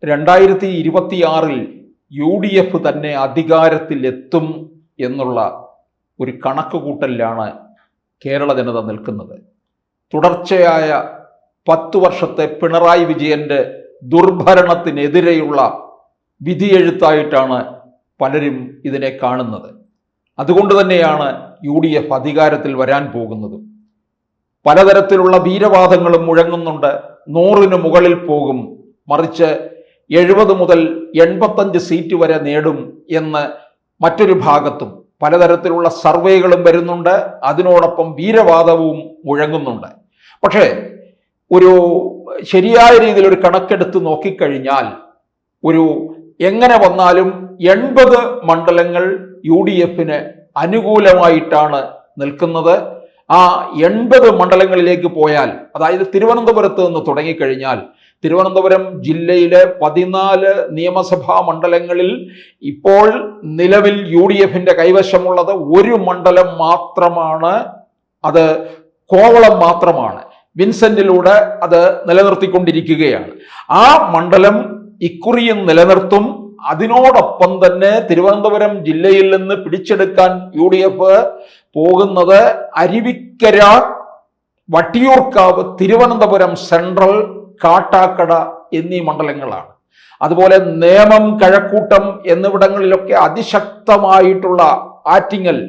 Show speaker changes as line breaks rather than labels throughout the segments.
2026 UDF തന്നെ അധികാരത്തിലെത്തും എന്നുള്ള ഒരു കണക്കുകൂട്ടലിലാണ് കേരള ജനത നിൽക്കുന്നത്. തുടർച്ചയായ 10 വർഷത്തെ പിണറായി വിജയന്റെ ദുർഭരണത്തിനെതിരെയുള്ള വിധിയെഴുത്തായിട്ടാണ് പലരും ഇതിനെ കാണുന്നത്. അതുകൊണ്ട് തന്നെയാണ് UDF അധികാരത്തിൽ വരാൻ പോകുന്നത്. പലതരത്തിലുള്ള വീരവാദങ്ങളും മുഴങ്ങുന്നുണ്ട്. 100-ന് മുകളിൽ പോകും, മറിച്ച് 70 മുതൽ 85 സീറ്റ് വരെ നേടും എന്ന് മറ്റൊരു ഭാഗത്തും പലതരത്തിലുള്ള സർവേകളും വരുന്നുണ്ട്. അതിനോടൊപ്പം വീരവാദവും മുഴങ്ങുന്നുണ്ട്. പക്ഷേ ഒരു ശരിയായ രീതിയിൽ ഒരു കണക്കെടുത്ത് നോക്കിക്കഴിഞ്ഞാൽ എങ്ങനെ വന്നാലും 80 മണ്ഡലങ്ങൾ UDFന് അനുകൂലമായിട്ടാണ് നിൽക്കുന്നത്. ആ 80 മണ്ഡലങ്ങളിലേക്ക് പോയാൽ, അതായത് തിരുവനന്തപുരത്ത് നിന്ന് തുടങ്ങിക്കഴിഞ്ഞാൽ, തിരുവനന്തപുരം ജില്ലയിലെ 14 നിയമസഭാ മണ്ഡലങ്ങളിൽ ഇപ്പോൾ നിലവിൽ UDFന്റെ കൈവശമുള്ളത് ഒരു മണ്ഡലം മാത്രമാണ്. അത് കോവളം മാത്രമാണ്. വിൻസെന്റിലൂടെ അത് നിലനിർത്തിക്കൊണ്ടിരിക്കുകയാണ്. ആ മണ്ഡലം ഇക്കുറിയും നിലനിർത്തും. അതിനോടൊപ്പം തന്നെ തിരുവനന്തപുരം ജില്ലയിൽ നിന്ന് പിടിച്ചെടുക്കാൻ UDF പോകുന്നത് അരുവിക്കര, വട്ടിയൂർക്കാവ്, തിരുവനന്തപുരം സെൻട്രൽ, കാട്ടാക്കട എന്നീ മണ്ഡലങ്ങളാണ്. അതുപോലെ നേമം, കഴക്കൂട്ടം എന്നിവിടങ്ങളിലൊക്കെ അതിശക്തമായിട്ടുള്ള ആറ്റിങ്ങൽ,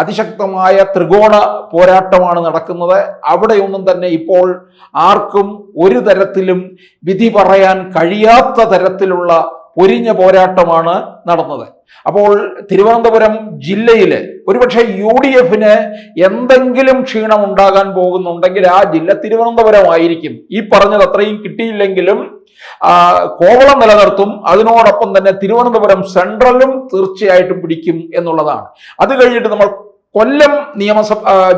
അതിശക്തമായ ത്രികോണ പോരാട്ടമാണ് നടക്കുന്നത്. അവിടെയൊന്നും തന്നെ ഇപ്പോൾ ആർക്കും ഒരു തരത്തിലും വിധി പറയാൻ കഴിയാത്ത തരത്തിലുള്ള പൊരിഞ്ഞ പോരാട്ടമാണ് നടന്നത്. അപ്പോൾ തിരുവനന്തപുരം ജില്ലയില് ഒരുപക്ഷെ UDFന് എന്തെങ്കിലും ക്ഷീണം ഉണ്ടാകാൻ പോകുന്നുണ്ടെങ്കിൽ ആ ജില്ല തിരുവനന്തപുരമായിരിക്കും. ഈ പറഞ്ഞത് അത്രയും കിട്ടിയില്ലെങ്കിലും കോവളം നിലനിർത്തും. അതിനോടൊപ്പം തന്നെ തിരുവനന്തപുരം സെൻട്രലും തീർച്ചയായിട്ടും പിടിക്കും എന്നുള്ളതാണ്. അത് കഴിഞ്ഞിട്ട് നമ്മൾ കൊല്ലം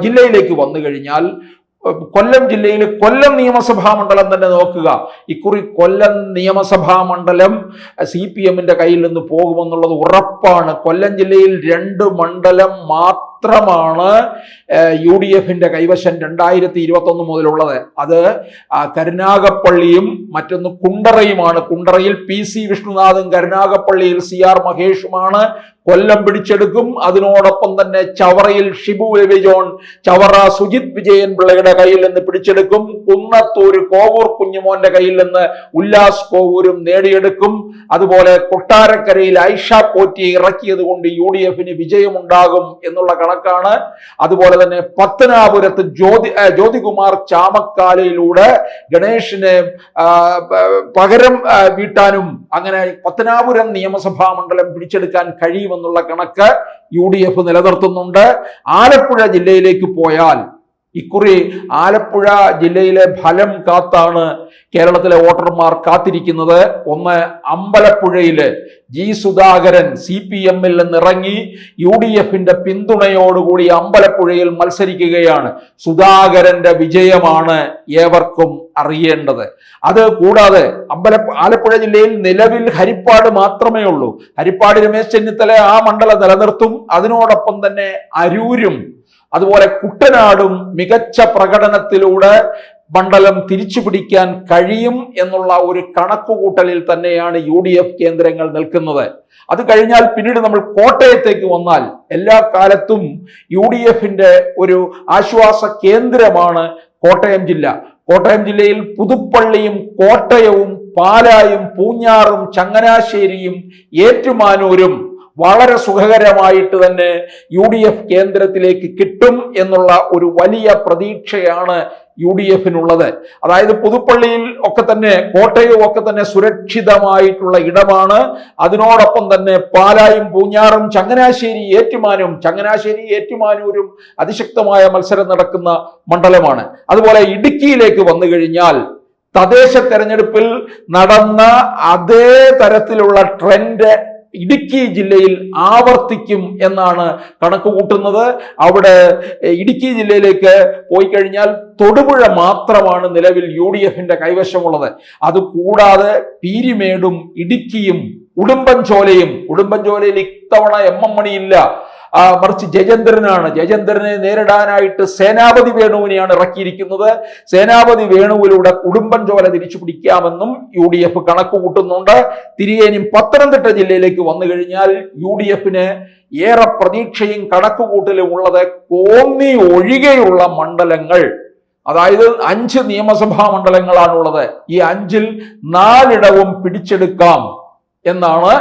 ജില്ലയിലേക്ക് വന്നു കഴിഞ്ഞാൽ, കൊല്ലം ജില്ലയിൽ കൊല്ലം നിയമസഭാ മണ്ഡലം തന്നെ നോക്കുക. ഇക്കുറി കൊല്ലം നിയമസഭാ മണ്ഡലം CPMന്റെ കയ്യിൽ നിന്ന് പോകുമെന്നുള്ളത് ഉറപ്പാണ്. കൊല്ലം ജില്ലയിൽ 2 മണ്ഡലം മാത്രമാണ് UDFന്റെ കൈവശം 2021 മുതലുള്ളത്. അത് കരുനാഗപ്പള്ളിയും മറ്റൊന്ന് കുണ്ടറയുമാണ്. കുണ്ടറയിൽ PC വിഷ്ണുനാഥും കരുനാഗപ്പള്ളിയിൽ CR മഹേഷുമാണ്. കൊല്ലം പിടിച്ചെടുക്കും. അതിനോടൊപ്പം തന്നെ ചവറയിൽ ഷിബു ബേബി ജോൺ, ചവറ സുജിത് വിജയൻ പിള്ളയുടെ കയ്യിൽ നിന്ന് പിടിച്ചെടുക്കും. കുന്നത്തൂര് കോവൂർ കുഞ്ഞുമോന്റെ കയ്യിൽ നിന്ന് ഉല്ലാസ് കോവൂരും നേടിയെടുക്കും. അതുപോലെ കൊട്ടാരക്കരയിൽ ഐഷ പോറ്റിയെ ഇറക്കിയത് കൊണ്ട് UDFന് വിജയമുണ്ടാകും എന്നുള്ള കണക്കാണ്. അതുപോലെ തന്നെ പത്തനാപുരത്ത് ജ്യോതികുമാർ ചാമക്കാലയിലൂടെ ഗണേഷിന് പകരം വീട്ടാനും അങ്ങനെ പത്തനാപുരം നിയമസഭാ മണ്ഡലം പിടിച്ചെടുക്കാൻ കഴിയുമെന്നുള്ള കണക്ക് UDF നിലനിർത്തുന്നുണ്ട്. ആലപ്പുഴ ജില്ലയിലേക്ക് പോയാൽ ഇക്കുറി ആലപ്പുഴ ജില്ലയിലെ ഫലം കാത്താണ് കേരളത്തിലെ വോട്ടർമാർ കാത്തിരിക്കുന്നത്. ഒന്ന്, അമ്പലപ്പുഴയില് G സുധാകരൻ CPMൽ നിന്നിറങ്ങി UDFന്റെ പിന്തുണയോടുകൂടി അമ്പലപ്പുഴയിൽ മത്സരിക്കുകയാണ്. സുധാകരന്റെ വിജയമാണ് ഏവർക്കും അറിയേണ്ടത്. അത് കൂടാതെ ആലപ്പുഴ ജില്ലയിൽ നിലവിൽ ഹരിപ്പാട് മാത്രമേ ഉള്ളൂ. ഹരിപ്പാട് രമേശ് ചെന്നിത്തല ആ മണ്ഡലം നിലനിർത്തും. അതിനോടൊപ്പം തന്നെ അരൂരും അതുപോലെ കുട്ടനാടും മികച്ച പ്രകടനത്തിലൂടെ മണ്ഡലം തിരിച്ചു പിടിക്കാൻ കഴിയും എന്നുള്ള ഒരു കണക്കുകൂട്ടലിൽ തന്നെയാണ് UDF കേന്ദ്രങ്ങൾ നിൽക്കുന്നത്. അത് കഴിഞ്ഞാൽ പിന്നീട് നമ്മൾ കോട്ടയത്തേക്ക് വന്നാൽ എല്ലാ കാലത്തും UDFന്റെ ഒരു ആശ്വാസ കേന്ദ്രമാണ് കോട്ടയം ജില്ല. കോട്ടയം ജില്ലയിൽ പുതുപ്പള്ളിയും കോട്ടയവും പാലായും പൂഞ്ഞാറും ചങ്ങനാശ്ശേരിയും ഏറ്റുമാനൂരും വളരെ സുഖകരമായിട്ട് തന്നെ UDF കേന്ദ്രത്തിലേക്ക് കിട്ടും എന്നുള്ള ഒരു വലിയ പ്രതീക്ഷയാണ് UDFനുള്ളത്. അതായത് പുതുപ്പള്ളിയിൽ ഒക്കെ തന്നെ കോട്ടയവും ഒക്കെ തന്നെ സുരക്ഷിതമായിട്ടുള്ള ഇടമാണ്. അതിനോടൊപ്പം തന്നെ പാലായും പൂഞ്ഞാറും ചങ്ങനാശ്ശേരി ഏറ്റുമാനൂരും അതിശക്തമായ മത്സരം നടക്കുന്ന മണ്ഡലമാണ്. അതുപോലെ ഇടുക്കിയിലേക്ക് വന്നു കഴിഞ്ഞാൽ തദ്ദേശ തെരഞ്ഞെടുപ്പിൽ നടന്ന അതേ തരത്തിലുള്ള ട്രെൻഡ് ഇടുക്കി ജില്ലയിൽ ആവർത്തിക്കും എന്നാണ് കണക്ക് കൂട്ടുന്നത്. അവിടെ ഇടുക്കി ജില്ലയിലേക്ക് പോയി കഴിഞ്ഞാൽ തൊടുപുഴ മാത്രമാണ് നിലവിൽ UDFന്റെ കൈവശമുള്ളത്. അതുകൂടാതെ പീരിമേടും ഇടുക്കിയും ഉടുമ്പൻചോലയിൽ ഇത്തവണ MM മണിയില്ല. മറിച്ച് ജയചന്ദ്രനാണ്. ജയചന്ദ്രനെ നേരിടാനായിട്ട് സേനാപതി വേണുവിനെയാണ് ഇറക്കിയിരിക്കുന്നത്. സേനാപതി വേണുവിലൂടെ ഉടുമ്പൻചോല തിരിച്ചു പിടിക്കാമെന്നും UDF കണക്ക് കൂട്ടുന്നുണ്ട്. തിരികെയും പത്തനംതിട്ട ജില്ലയിലേക്ക് വന്നു കഴിഞ്ഞാൽ UDFന് ഏറെ പ്രതീക്ഷയും കണക്കുകൂട്ടലും ഉള്ളത് കോന്നി ഒഴികെയുള്ള മണ്ഡലങ്ങൾ, അതായത് 5 നിയമസഭാ മണ്ഡലങ്ങളാണുള്ളത്. ഈ 5-ൽ 4 പിടിച്ചെടുക്കാം എന്നാണ്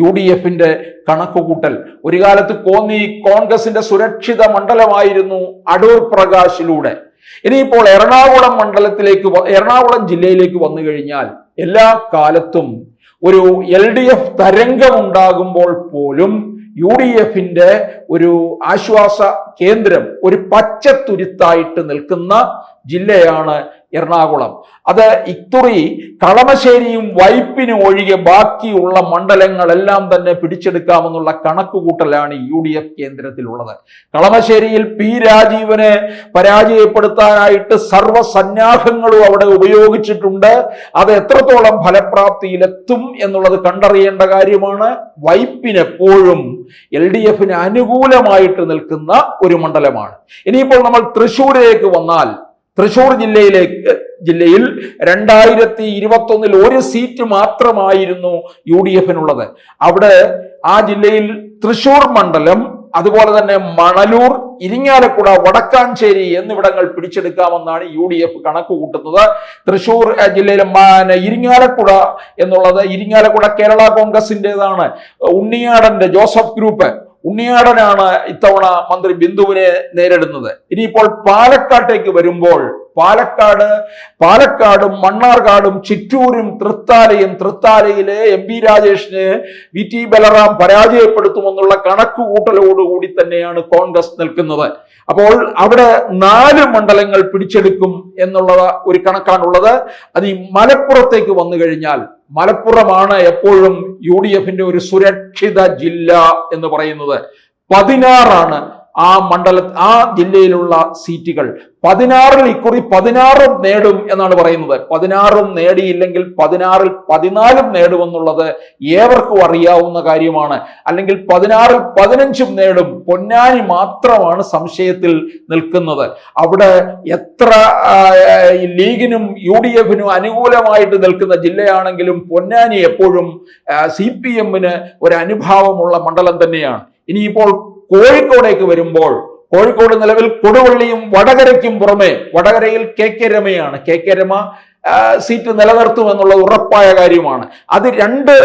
UDFന്റെ കണക്കുകൂട്ടൽ. ഒരു കാലത്ത് കോന്നി കോൺഗ്രസിന്റെ സുരക്ഷിത മണ്ഡലമായിരുന്നു അടൂർ പ്രകാശിലൂടെ. ഇനിയിപ്പോൾ എറണാകുളം ജില്ലയിലേക്ക് വന്നു കഴിഞ്ഞാൽ എല്ലാ കാലത്തും ഒരു LDF തരംഗം ഉണ്ടാകുമ്പോൾ പോലും UDFന്റെ ഒരു ആശ്വാസ കേന്ദ്രം, ഒരു പച്ചത്തുരുത്തായിട്ട് നിൽക്കുന്ന ജില്ലയാണ് എറണാകുളം. അത് ഇക്കുറി കളമശ്ശേരിയും വൈപ്പിനും ഒഴികെ ബാക്കിയുള്ള മണ്ഡലങ്ങളെല്ലാം തന്നെ പിടിച്ചെടുക്കാമെന്നുള്ള കണക്കുകൂട്ടലാണ് UDF കേന്ദ്രത്തിലുള്ളത്. കളമശ്ശേരിയിൽ P. രാജീവനെ പരാജയപ്പെടുത്താനായിട്ട് സർവ്വസന്നാഹങ്ങളും അവിടെ ഉപയോഗിച്ചിട്ടുണ്ട്. അത് എത്രത്തോളം ഫലപ്രാപ്തിയിലെത്തും എന്നുള്ളത് കണ്ടറിയേണ്ട കാര്യമാണ്. വൈപ്പിനെപ്പോഴും LDFന് അനുകൂലമായിട്ട് നിൽക്കുന്ന ഒരു മണ്ഡലമാണ്. ഇനിയിപ്പോൾ നമ്മൾ തൃശ്ശൂരിലേക്ക് വന്നാൽ, തൃശ്ശൂർ ജില്ലയിൽ 2021 1 സീറ്റ് മാത്രമായിരുന്നു UDFനുള്ളത്. അവിടെ ആ ജില്ലയിൽ തൃശ്ശൂർ മണ്ഡലം, അതുപോലെ തന്നെ മണലൂർ, ഇരിങ്ങാലക്കുട, വടക്കാഞ്ചേരി എന്നിവിടങ്ങൾ പിടിച്ചെടുക്കാമെന്നാണ് UDF കണക്ക് കൂട്ടുന്നത്. തൃശ്ശൂർ ജില്ലയിലെ ഇരിങ്ങാലക്കുട എന്നുള്ളത് ഇരിങ്ങാലക്കുട കേരള കോൺഗ്രസിൻ്റെതാണ്. ഉണ്ണിയാടന്റെ ജോസഫ് ഗ്രൂപ്പ്, ഉണ്ണിയാടനാണ് ഇത്തവണ മന്ത്രി ബിന്ദുവിനെ നേരിടുന്നത്. ഇനിയിപ്പോൾ പാലക്കാട്ടേക്ക് വരുമ്പോൾ പാലക്കാടും മണ്ണാർക്കാടും ചിറ്റൂരും തൃത്താലയിലെ MP രാജേഷിനെ VT ബലറാം പരാജയപ്പെടുത്തുമെന്നുള്ള കണക്കുകൂട്ടലോടുകൂടി തന്നെയാണ് കോൺഗ്രസ് നിൽക്കുന്നത്. അപ്പോൾ അവിടെ 4 മണ്ഡലങ്ങൾ പിടിച്ചെടുക്കും എന്നുള്ള ഒരു കണക്കാണുള്ളത്. അത് ഈ മലപ്പുറത്തേക്ക് വന്നു കഴിഞ്ഞാൽ, മലപ്പുറമാണ് എപ്പോഴും UDFന്റെ ഒരു സുരക്ഷിത ജില്ല എന്ന് പറയുന്നത്. 16 ആ ജില്ലയിലുള്ള സീറ്റുകൾ. 16-ൽ ഇക്കുറി 16 നേടും എന്നാണ് പറയുന്നത്. 16 നേടിയില്ലെങ്കിൽ 16-ൽ 14 നേടുമെന്നുള്ളത് ഏവർക്കും അറിയാവുന്ന കാര്യമാണ്. അല്ലെങ്കിൽ 16-ൽ 15 നേടും. പൊന്നാനി മാത്രമാണ് സംശയത്തിൽ നിൽക്കുന്നത്. അവിടെ എത്ര ലീഗിനും UDFനും അനുകൂലമായിട്ട് നിൽക്കുന്ന ജില്ലയാണെങ്കിലും പൊന്നാനി എപ്പോഴും CPMന് ഒരു അനുഭാവമുള്ള മണ്ഡലം തന്നെയാണ്. ഇനിയിപ്പോൾ കോഴിക്കോടേക്ക് വരുമ്പോൾ, കോഴിക്കോട് നിലവിൽ കൊടുവള്ളിയും വടകരയ്ക്കും പുറമെ വടകരയിൽ KK രമയാണ്. KK രമ സീറ്റ് നിലനിർത്തുമെന്നുള്ളത് ഉറപ്പായ കാര്യമാണ്. അത് 2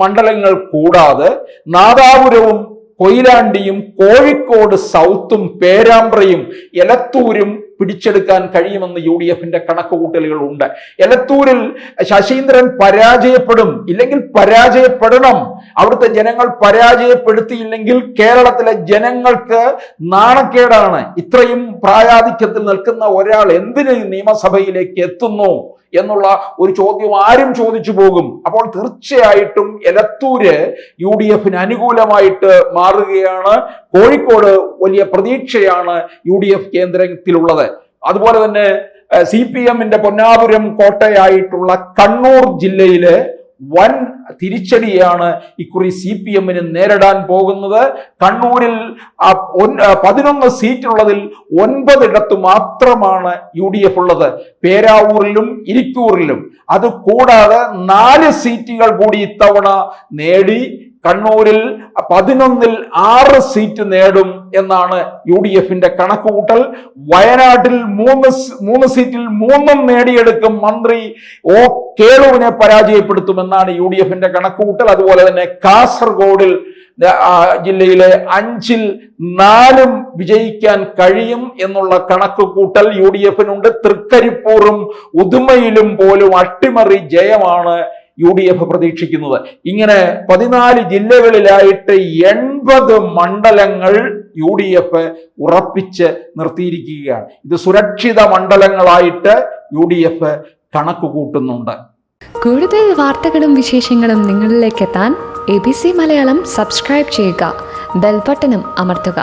മണ്ഡലങ്ങൾ കൂടാതെ നാദാപുരവും കൊയിലാണ്ടിയും കോഴിക്കോട് സൗത്തും പേരാമ്പ്രയും എലത്തൂരും പിടിച്ചെടുക്കാൻ കഴിയുമെന്ന് UDFന്റെ കണക്കുകൂട്ടലുകൾ ഉണ്ട്. എലത്തൂരിൽ ശശീന്ദ്രൻ പരാജയപ്പെടും, ഇല്ലെങ്കിൽ പരാജയപ്പെടണം. അവിടുത്തെ ജനങ്ങൾ പരാജയപ്പെടുത്തിയില്ലെങ്കിൽ കേരളത്തിലെ ജനങ്ങൾക്ക് നാണക്കേടാണ്. ഇത്രയും പ്രായാധിക്യത്തിൽ നിൽക്കുന്ന ഒരാൾ എന്തിന് നിയമസഭയിലേക്ക് എത്തുന്നു എന്നുള്ള ഒരു ചോദ്യം ആരും ചോദിച്ചു പോകും. അപ്പോൾ തീർച്ചയായിട്ടും എലത്തൂര് UDFന് അനുകൂലമായിട്ട് മാറുകയാണ്. കോഴിക്കോട് വലിയ പ്രതീക്ഷയാണ് UDF കേന്ദ്രത്തിലുള്ളത്. അതുപോലെ തന്നെ CPMന്റെ പൊന്നാപുരം കോട്ടയായിട്ടുള്ള കണ്ണൂർ ജില്ലയിലെ വൻ തിരിച്ചടിയാണ് ഇക്കുറി CPMന് നേരിടാൻ പോകുന്നത്. കണ്ണൂരിൽ 11 സീറ്റുള്ളതിൽ 9 മാത്രമാണ് UDF ഉള്ളത്, പേരാവൂരിലും ഇരിക്കൂറിലും. അത് കൂടാതെ 4 സീറ്റുകൾ കൂടി ഇത്തവണ നേടി കണ്ണൂരിൽ 11-ൽ 6 സീറ്റ് നേടും എന്നാണ് UDFന്റെ കണക്കുകൂട്ടൽ. വയനാട്ടിൽ 3 സീറ്റിൽ 3 നേടിയെടുക്കും. മന്ത്രി O. കേളുവിനെ പരാജയപ്പെടുത്തുമെന്നാണ് UDFന്റെ കണക്കുകൂട്ടൽ. അതുപോലെ തന്നെ കാസർഗോഡിൽ ജില്ലയിലെ 5-ൽ 4 വിജയിക്കാൻ കഴിയും എന്നുള്ള കണക്കുകൂട്ടൽ UDFനുണ്ട്. തൃക്കരിപ്പൂറും ഉദുമയിലും പോലും അട്ടിമറി ജയമാണ് UDF പ്രതീക്ഷിക്കുന്നത്. ഇങ്ങനെ 14 ജില്ലകളിലായിട്ട് 80 മണ്ഡലങ്ങൾ UDF ഉറപ്പിച്ച് നിർത്തിയിരിക്കുകയാണ്. ഇത് സുരക്ഷിത മണ്ഡലങ്ങളായിട്ട് UDF കണക്ക് കൂട്ടുന്നുണ്ട്.
കൂടുതൽ വാർത്തകളും വിശേഷങ്ങളും നിങ്ങളിലേക്ക് എത്താൻ ABC മലയാളം സബ്സ്ക്രൈബ് ചെയ്യുക, ബെൽ ബട്ടണും അമർത്തുക.